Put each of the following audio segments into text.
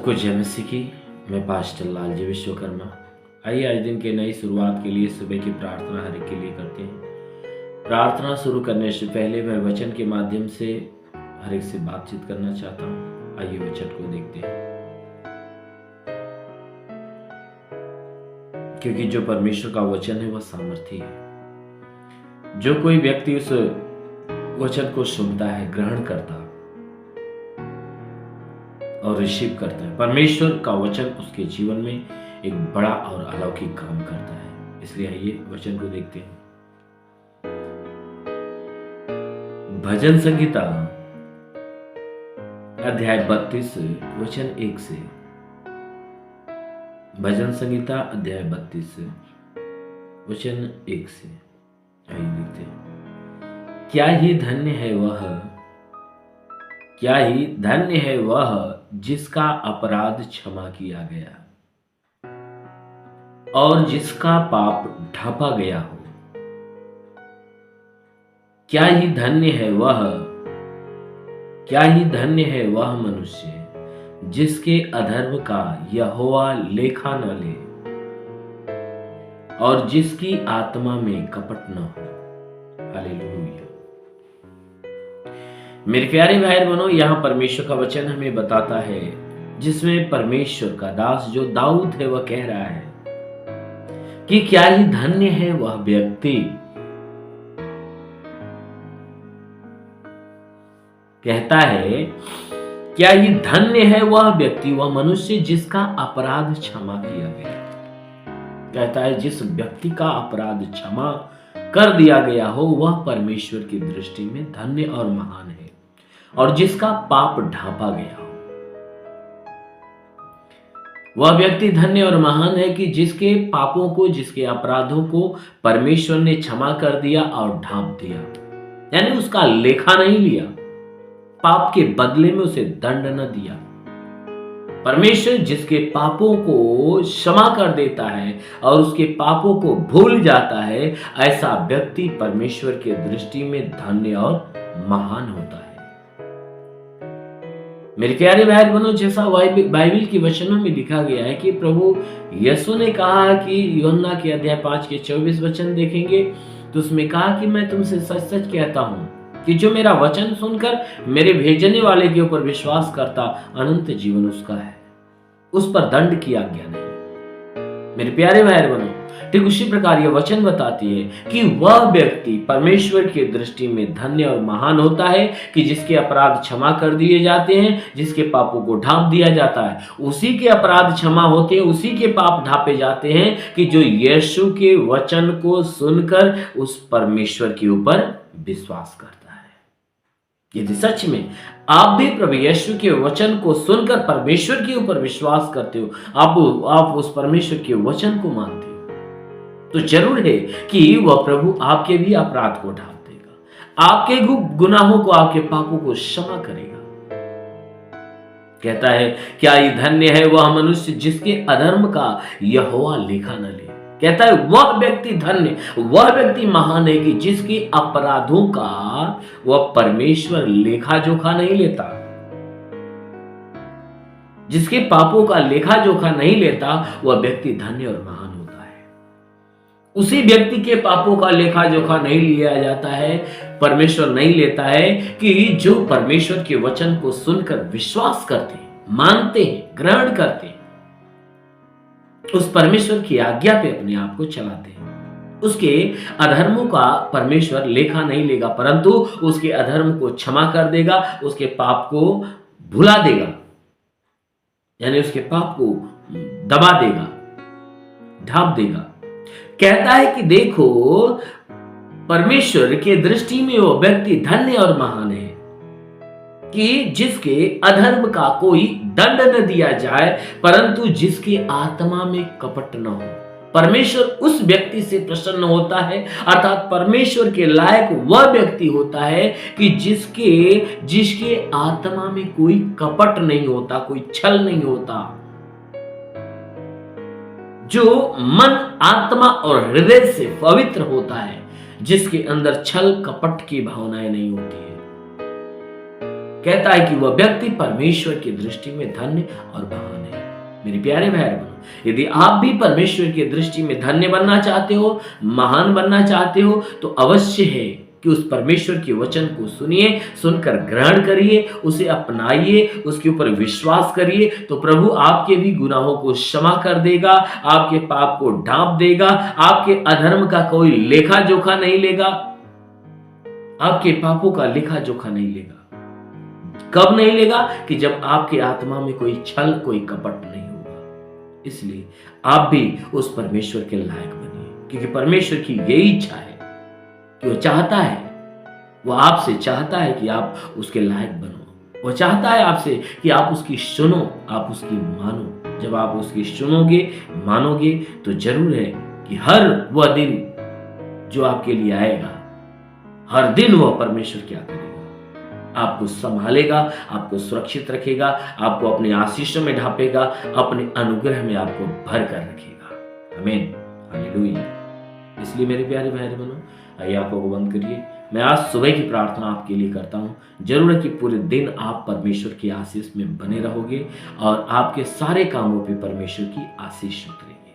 सबको जय मसीह की। मैं पास्टर लालजी विश्वकर्मा। आइए आज दिन के नई शुरुआत के लिए सुबह की प्रार्थना हर एक के लिए करते हैं। प्रार्थना शुरू करने से पहले मैं वचन के माध्यम से हर एक से बातचीत करना चाहता हूँ। आइए वचन को देखते हैं, क्योंकि जो परमेश्वर का वचन है वह सामर्थी है। जो कोई व्यक्ति उस वचन को सुनता है, ग्रहण करता है और रिसीव करता है, परमेश्वर का वचन उसके जीवन में एक बड़ा और अलौकिक काम करता है। इसलिए आइए वचन को देखते हैं। भजन संहिता अध्याय 32 वचन 1 से। भजन संहिता अध्याय 32 वचन 1 से। आइए देखते हैं। क्या ही धन्य है वह जिसका अपराध क्षमा किया गया और जिसका पाप ढांपा गया हो। क्या ही धन्य है वह मनुष्य जिसके अधर्म का यहोवा लेखा न ले और जिसकी आत्मा में कपट न हो। हालेलुया। मेरे प्यारे भाई बहनों, यहाँ परमेश्वर का वचन हमें बताता है, जिसमें परमेश्वर का दास जो दाऊद है वह कह रहा है कि क्या ही धन्य है वह व्यक्ति, कहता है क्या ही धन्य है वह व्यक्ति, वह मनुष्य जिसका अपराध क्षमा किया गया। कहता है जिस व्यक्ति का अपराध क्षमा कर दिया गया हो वह परमेश्वर की दृष्टि में धन्य और महान है, और जिसका पाप ढांपा गया हो। वह व्यक्ति धन्य और महान है कि जिसके पापों को, जिसके अपराधों को परमेश्वर ने क्षमा कर दिया और ढांप दिया, यानी उसका लेखा नहीं लिया, पाप के बदले में उसे दंड न दिया। परमेश्वर जिसके पापों को क्षमा कर देता है और उसके पापों को भूल जाता है, ऐसा व्यक्ति परमेश्वर के दृष्टि में धन्य और महान होता है। मेरे प्यारे भाई बहनों, जैसा बाइबल के वचनों में लिखा गया है कि प्रभु यीशु ने कहा कि यूहन्ना के अध्याय 5 के 24 वचन देखेंगे तो उसमें कहा कि मैं तुमसे सच सच कहता हूं कि जो मेरा वचन सुनकर मेरे भेजने वाले के ऊपर विश्वास करता, अनंत जीवन उसका है, उस पर दंड की आज्ञा नहीं। मेरे प्यारे भाई बहनों, ठीक उसी प्रकार यह वचन बताती है कि वह व्यक्ति परमेश्वर की दृष्टि में धन्य और महान होता है कि जिसके अपराध क्षमा कर दिए जाते हैं, जिसके पापों को ढांप दिया जाता है। उसी के अपराध क्षमा होते हैं, उसी के पाप ढांपे जाते हैं कि जो यीशु के वचन को सुनकर उस परमेश्वर के ऊपर विश्वास करता है। यदि सच में आप भी प्रभु यीशु के वचन को सुनकर परमेश्वर के ऊपर विश्वास करते हो, आप उस परमेश्वर के वचन को मानते हो, तो जरूर है कि वह प्रभु आपके भी अपराध को ढांप देगा, आपके गुनाहों को, आपके पापों को क्षमा करेगा। कहता है क्या ही धन्य है वह मनुष्य जिसके अधर्म का यहोवा लेखा न ले। कहता है वह व्यक्ति धन्य, वह व्यक्ति महान है कि जिसके अपराधों का वह परमेश्वर लेखा जोखा नहीं लेता, जिसके पापों का लेखा जोखा नहीं लेता, वह व्यक्ति धन्य और महान होता है। उसी व्यक्ति के पापों का लेखा जोखा नहीं लिया जाता है, परमेश्वर नहीं लेता है, कि जो परमेश्वर के वचन को सुनकर विश्वास करते हैं, मानते हैं, ग्रहण करते हैं, उस परमेश्वर की आज्ञा पे अपने आप को चलाते हैं। उसके अधर्मों का परमेश्वर लेखा नहीं लेगा, परंतु उसके अधर्म को क्षमा कर देगा, उसके पाप को भुला देगा, यानी उसके पाप को दबा देगा, ढांप देगा। कहता है कि देखो परमेश्वर के दृष्टि में वो व्यक्ति धन्य और महान है कि जिसके अधर्म का कोई दंड न दिया जाए, परंतु जिसकी आत्मा में कपट न हो। परमेश्वर उस व्यक्ति से प्रसन्न होता है, अर्थात परमेश्वर के लायक वह व्यक्ति होता है कि जिसके आत्मा में कोई कपट नहीं होता, कोई छल नहीं होता, जो मन, आत्मा और हृदय से पवित्र होता है, जिसके अंदर छल कपट की भावनाएं नहीं होती है। कहता है कि वह व्यक्ति परमेश्वर की दृष्टि में धन्य और महान है। मेरे प्यारे भाई बहनों, यदि आप भी परमेश्वर की दृष्टि में धन्य बनना चाहते हो, महान बनना चाहते हो, तो अवश्य है कि उस परमेश्वर के वचन को सुनिए, सुनकर ग्रहण करिए, उसे अपनाइए, उसके ऊपर विश्वास करिए, तो प्रभु आपके भी गुनाहों को क्षमा कर देगा, आपके पाप को ढांप देगा, आपके अधर्म का कोई लेखा जोखा नहीं लेगा, आपके पापों का लेखा जोखा नहीं लेगा। कब नहीं लेगा? कि जब आपके आत्मा में कोई छल, कोई कपट नहीं होगा। इसलिए आप भी उस परमेश्वर के लायक बनिए, क्योंकि परमेश्वर की यही इच्छा है कि वो चाहता है, वो आपसे चाहता है कि आप उसके लायक बनो। वो चाहता है आपसे कि आप उसकी सुनो, आप उसकी मानो। जब आप उसकी सुनोगे, मानोगे, तो जरूर है कि हर वह दिन जो आपके लिए आएगा, हर दिन वह परमेश्वर क्या करेगा? आपको संभालेगा, आपको सुरक्षित रखेगा, आपको अपने आशीषों में ढांपेगा, अपने अनुग्रह में आपको भर कर रखेगा। आमीन, हालेलुया। इसलिए मेरे प्यारे भाई बहनों, आइए आंखों को बंद करिए। मैं आज सुबह की प्रार्थना आपके लिए करता हूँ। जरूर है कि पूरे दिन आप परमेश्वर की आशीष में बने रहोगे और आपके सारे कामों पे परमेश्वर की आशीष उतरेगी।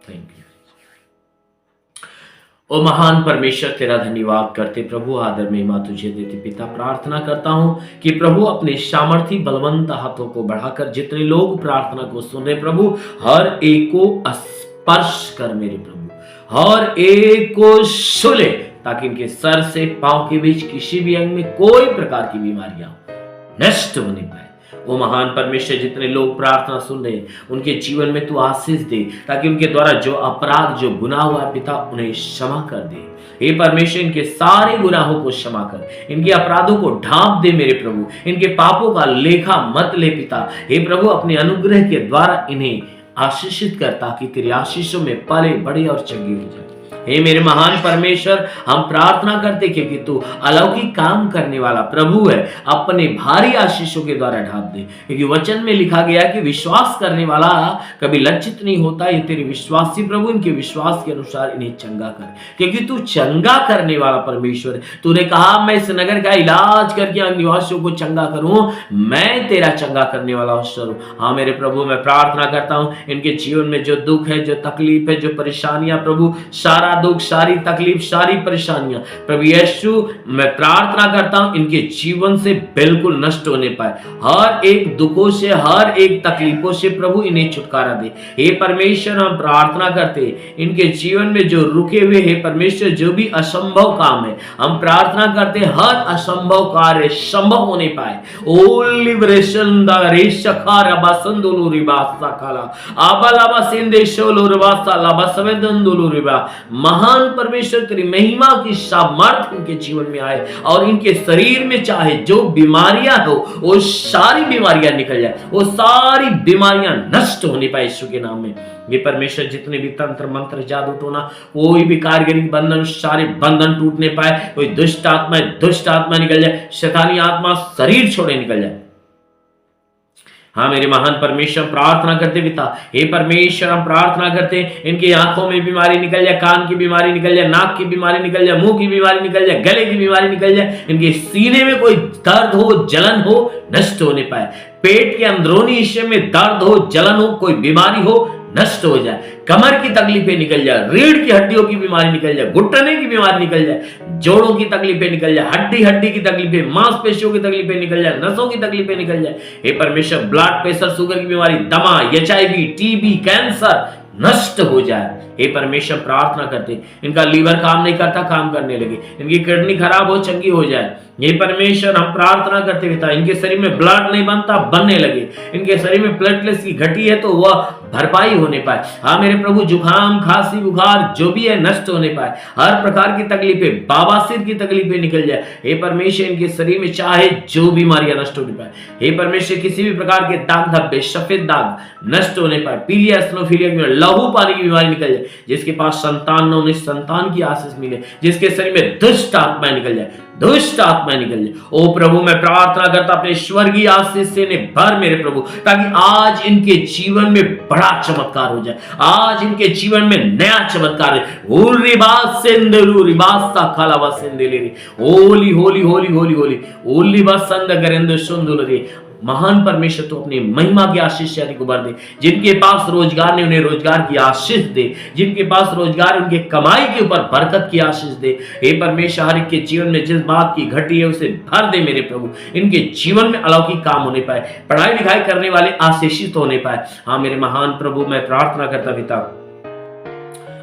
Thank you. ओ महान परमेश्वर, तेरा धन्यवाद करते प्रभु, आदर महिमा तुझे देते पिता। प्रार्थना करता हूं कि प्रभु अपने सामर्थी बलवंत हाथों को बढ़ाकर जितने लोग प्रार्थना को सुन रहे प्रभु, हर एक को स्पर्श कर मेरे प्रभु, हर एक को छू ले, ताकि इनके सर से पांव के बीच किसी भी अंग में कोई प्रकार की बीमारियां नष्ट होने पाए। वो महान परमेश्वर, जितने लोग प्रार्थना सुन रहे हैं उनके जीवन में तू आशीष दे, ताकि उनके द्वारा जो अपराध, जो गुनाह हुआ पिता, उन्हें क्षमा कर दे। हे परमेश्वर, इनके सारे गुनाहों को क्षमा कर, इनके अपराधों को ढांप दे मेरे प्रभु, इनके पापों का लेखा मत ले पिता। हे प्रभु, अपने अनुग्रह के द्वारा इन्हें आशीषित कर, ताकि तेरी आशीषों में पले बढ़े और चंगे हो जाए। हे मेरे महान परमेश्वर, हम प्रार्थना करते क्योंकि तू अलौकिक काम करने वाला प्रभु है, अपने भारी आशीषों के द्वारा ढांप दे। क्योंकि वचन में लिखा गया कि विश्वास करने वाला कभी लज्जित नहीं होता। ये तेरे विश्वासी प्रभु, इनके विश्वास के अनुसार इन्हें चंगा कर, क्योंकि तू चंगा करने वाला परमेश्वर। तूने कहा मैं इस नगर का इलाज करके निवासियों को चंगा करूं, मैं तेरा चंगा करने वाला ईश्वर हूं। हाँ मेरे प्रभु, मैं प्रार्थना करता हूं इनके जीवन में जो दुख है, जो तकलीफ है, जो परेशानियां प्रभु, सारा दुख, सारी तकलीफ, सारी परेशानियां प्रभु यीशु, मैं प्रार्थना करता हूं इनके जीवन से बिल्कुल नष्ट होने पाए। हर एक दुखों से, हर एक तकलीफों से प्रभु इन्हें छुटकारा दे। हे परमेश्वर, हम प्रार्थना करते इनके जीवन में जो रुके हुए, हे परमेश्वर, जो भी असंभव काम है, हम प्रार्थना करते हर असंभव कार्य संभव होने पाए। ओ लिबरेशन दा रेशखा रबा संदुलु रिबासा काला आबालाबा सिंदेशो लोरबासा लाबा सवेदंदुलु रिबा। महान परमेश्वर, तेरी महिमा की सामर्थ इनके जीवन में आए और इनके शरीर में चाहे जो बीमारियां हो, वो सारी बीमारियां निकल जाए, वो सारी बीमारियां नष्ट होने पाए यीशु के नाम में। ये परमेश्वर, जितने भी तंत्र मंत्र, जादू टोना, कोई भी कारीगरी बंधन, सारे बंधन टूटने पाए। कोई दुष्ट आत्मा निकल जाए, शैतानी आत्मा शरीर छोड़े निकल जाए। हाँ मेरे महान परमेश्वर, प्रार्थना करते पिता, हे परमेश्वर, हम प्रार्थना करते इनकी आंखों में बीमारी निकल जाए, कान की बीमारी निकल जाए, नाक की बीमारी निकल जाए, मुंह की बीमारी निकल जाए, गले की बीमारी निकल जाए, इनके सीने में कोई दर्द हो, जलन हो, नष्ट होने पाए। पेट के अंदरूनी हिस्से में दर्द हो, जलन हो, कोई बीमारी हो, नष्ट हो जाए। कमर की तकलीफें निकल जाए, रीढ़ की हड्डियों की बीमारी निकल जाए, घुटने की बीमारी निकल जाए, जोड़ों की तकलीफें निकल जाए, हड्डी की तकलीफें, मांसपेशियों की तकलीफें निकल जाए, नसों की तकलीफें निकल जाए। हे परमेश्वर, ब्लड प्रेशर, शुगर की बीमारी, दमा, HIV, TB, कैंसर नष्ट हो जाए। हे परमेश्वर, प्रार्थना करते इनका लीवर काम नहीं करता, काम करने लगे, इनकी किडनी खराब हो, चंगी हो जाए। ये परमेश्वर, हम प्रार्थना करते पिता, इनके शरीर में ब्लड नहीं बनता, बनने लगे, इनके शरीर में प्लेटलेट्स की घटी है तो वह भरपाई होने पाए। हाँ मेरे प्रभु, जुकाम, खांसी, बुखार जो भी है नष्ट होने पाए। हर प्रकार की तकलीफें, बवासीर की तकलीफें निकल जाए। हे परमेश्वर, इनके शरीर में चाहे जो बीमारियां नष्ट होने पाए। हे परमेश्वर, किसी भी प्रकार के दाग धब्बे, सफेद दाग नष्ट होने पाए। पीलिया, एसिनोफिलिया, लहू पानी की बीमारी निकल जाए। जिसके पास संतान न हो, उन्हें संतान की आशीष मिले। जिसके शरीर में दुष्ट आत्माएं निकल जाए, दुष्ट आत्मा निकल जाए। ओ प्रभु मैं प्रार्थना करता अपने स्वर्गीय आशीष से भर मेरे प्रभु, ताकि आज इनके जीवन में बड़ा चमत्कार हो जाए, आज इनके जीवन में नया चमत्कार है। होली होली होली होली होली ओली बसंद गरेंद्र सुंदुलरी। महान परमेश्वर तो अपनी महिमा की आशीष से अधिक भर दे। जिनके पास रोजगार नहीं उन्हें रोजगार की आशीष दे, जिनके पास रोजगार उनके कमाई के ऊपर बरकत की आशीष दे। हे परमेश्वर हर एक के जीवन में जिस बात की घटी है उसे भर दे मेरे प्रभु। इनके जीवन में अलौकिक काम होने पाए, पढ़ाई लिखाई करने वाले आशीषित होने पाए। हाँ मेरे महान प्रभु मैं प्रार्थना करता पिता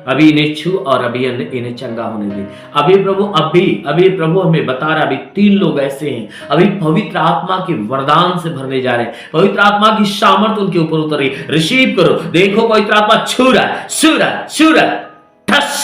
अभी इन्हें छू और अभी इन्हें चंगा होने दे। अभी प्रभु अभी प्रभु हमें बता रहा, अभी 3 लोग ऐसे हैं अभी पवित्र आत्मा के वरदान से भरने जा रहे हैं। पवित्र आत्मा की सामर्थ उनके ऊपर उतर रही। रिसीव करो, देखो पवित्र आत्मा छू रहा ठस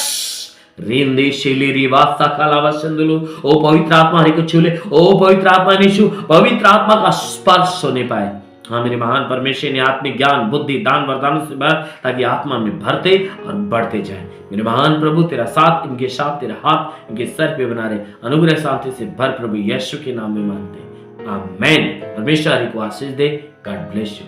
रिंदे शिलिरी वास्ता कालावा संदुलु। ओ पवित्र आत्मा हरि को छू ले, ओ पवित्र आत्मा ने छू, पवित्र आत्मा का स्पर्श होने पाए। हाँ मेरे महान परमेश्वर ने आत्मिक ज्ञान बुद्धि दान वरदानों से भर, ताकि आत्मा में भरते और बढ़ते जाए। मेरे महान प्रभु तेरा साथ इनके साथ, तेरा हाथ इनके सर पे बना रहे। अनुग्रह शांति से भर प्रभु यीशु के नाम में मांगते आमेन। परमेश्वर हरि को आशीष दे। God bless you.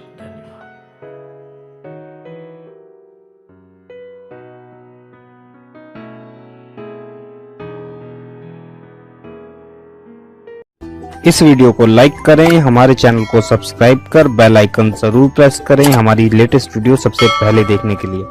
इस वीडियो को लाइक करें, हमारे चैनल को सब्सक्राइब कर बेल आइकन जरूर प्रेस करें हमारी लेटेस्ट वीडियो सबसे पहले देखने के लिए।